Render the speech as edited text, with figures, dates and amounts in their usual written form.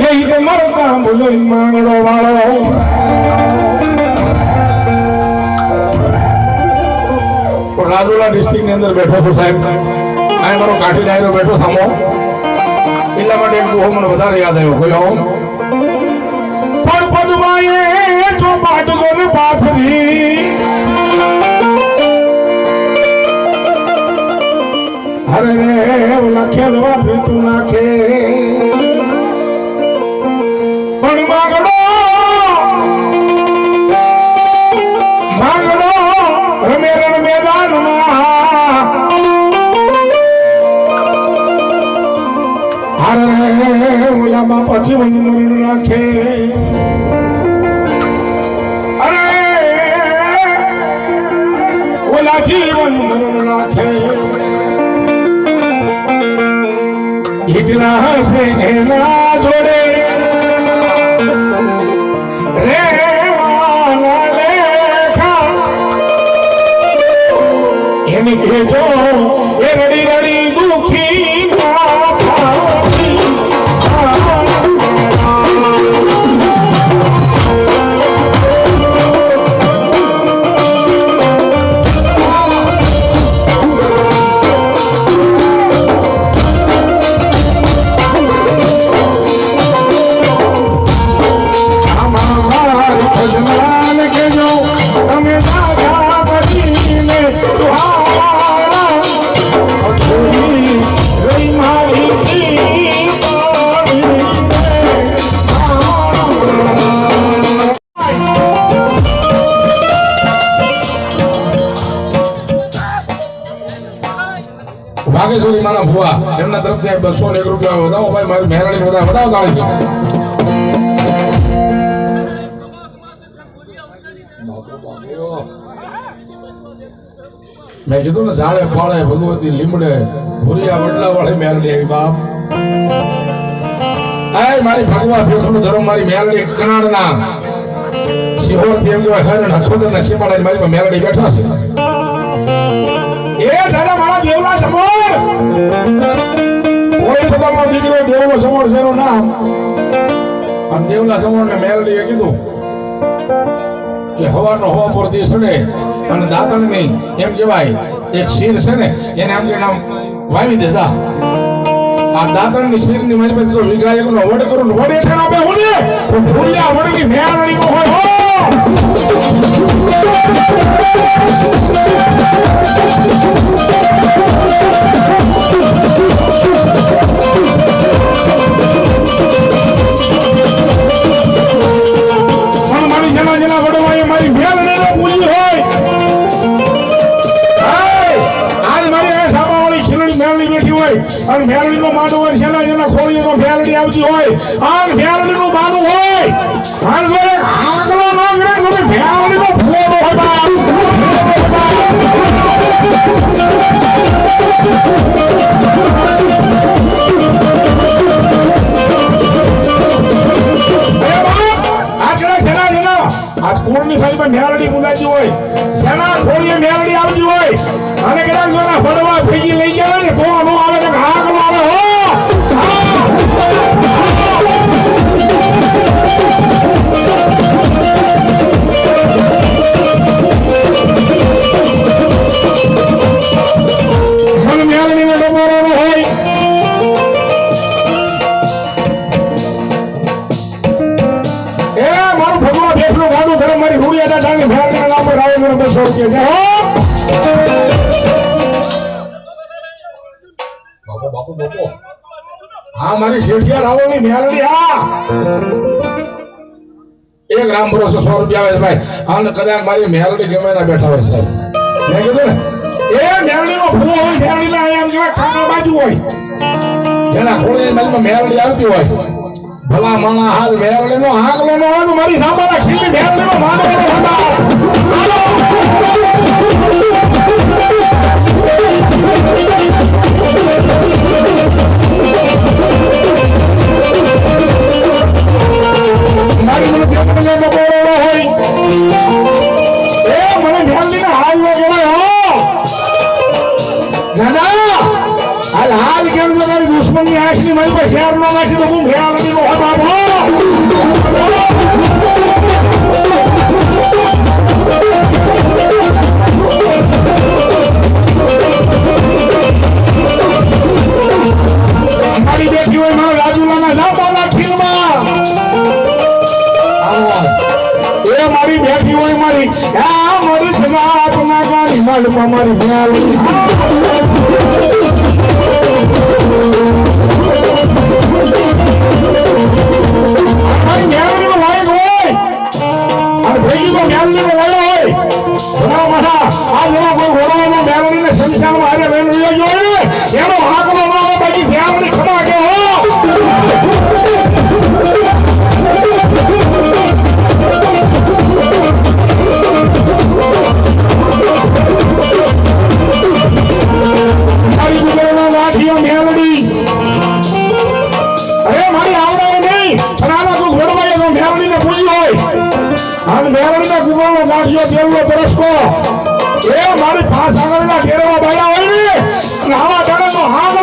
એ મરતા બોલો માંગડો વાળો રાજુલા ડિસ્ટ્રિક્ટ ની અંદર બેઠો છું સાહેબ આ મારો કાઠી ડાયરો બેઠો સામો એટલા માટે એક દુહો મને વધારે યાદ આવ્યો કયો પણ પદમાએ જો પાટકો ને પાથરી અરે રે ઓલા ખેલવા ફીતું નાખે પણ માગડો માગડો રમે રણ મેદાનમાં અરે રે ઓલા બાપા જીવન મરણ નાખે અરે ઓલા જીવન મરણ નાખે इतना हसे ना जोड़े रे वाला लेखा इनके जो ये रड़ी रड़ी दुखी ભાગેશ્વરી માના ભુવા એમના તરફથી 201 રૂપિયા વધાવો ભાઈ મારી મહેરબાની વધાવો તાળી મેં કીધું ને ઝાડે પાળે ભગવતી લીમડે ભૂરિયા વડલા વાળી મહેરડી આવી બાપ આય મારી ભગવા ભેખનું ધર્મ મારી મહેરડી કણાડના સિંહોર થી એમ કહેવાય હરણ હસોદર ના સીમાડા મારી મહેરડી બેઠા છે એ દાદા મારા દેવલા સમોર કોઈ પદમનો દીકરો દેવલો સમોર છે એનું નામ આમ દેવલા સમોર ને મહેરડીએ કીધું કે હવાનો હવા પર દી સડે અને દાતણ ની એમ કહેવાય એક શીર છે ને એને આમ કે નામ વાવી દેજા આ દાતણ ની શીર ની મારી પાસે તો વિગાયક નો વડ કરું ને વડ હેઠળ આપે હું ને તો ભૂલ્યા વડની મહેરડી કો હોય હો અને મેરડી નો માનો હોય છેલ્લા જેના ખોળીએ તો મેરડી આવતી હોય આ મેરડી નું માનો હોય હાલ ગોરે આગલો નો ગરે ગોરે મેરડી નો ભૂવો હોય બા આગલા છેલ્લા જેના આજ કોળની ફાઈમાં મેરડી બોલાતી હોય જેના ખોળીએ મેરડી આવતી હોય અને કદાચ જોના ભડવા ભેગી લઈ ગયા ને તો નો આવે કે આગલો આવે હો મને મેરડી ને ડબોરો હોય એ મારું ભગવાન દેખલો ગાડું ધર્મ મારી હુડિયા દાદાની મેરડી નામ પર આવો મને 200 રૂપિયા બાપુ હા મારી શેઠિયા રાવોની મેલડી હા એક રામ ભરોસે 100 રૂપિયા આવે ભાઈ અને કદાચ મારી મેલડી ગમે ના બેઠા હોય સાહેબ મેં કીધું ને એ મેલડી નો ભૂવો હોય મેલડી ના એમ કેવા કાકા બાજુ હોય જેના ખોળે બાજુમાં મેલડી આવતી હોય ભલા માણા હાલ મેલડી નો આગલો નો હોય મારી સામાના ખીલી મેલડી નો માનો મારી મને પેપરને બપોરો હોય એ મને મેલડીને હાલ નો કહેવાય હો દાદા હાલ હાલ કેમ તો મારી દુશ્મનની આંખની મારી પર શેર નો નાખી તો હું મેલડીનો હો બાબો ઘણા રાજુલાના જાપાના ખીલમાં એ મારી બેઠી હોય મારી આ મારી સગાત ના ગાની માલમાં મારી મ્યાલી મારી 5 આગળના ઘેરવા બાયા હોય ને આવા દાડા નો હાથ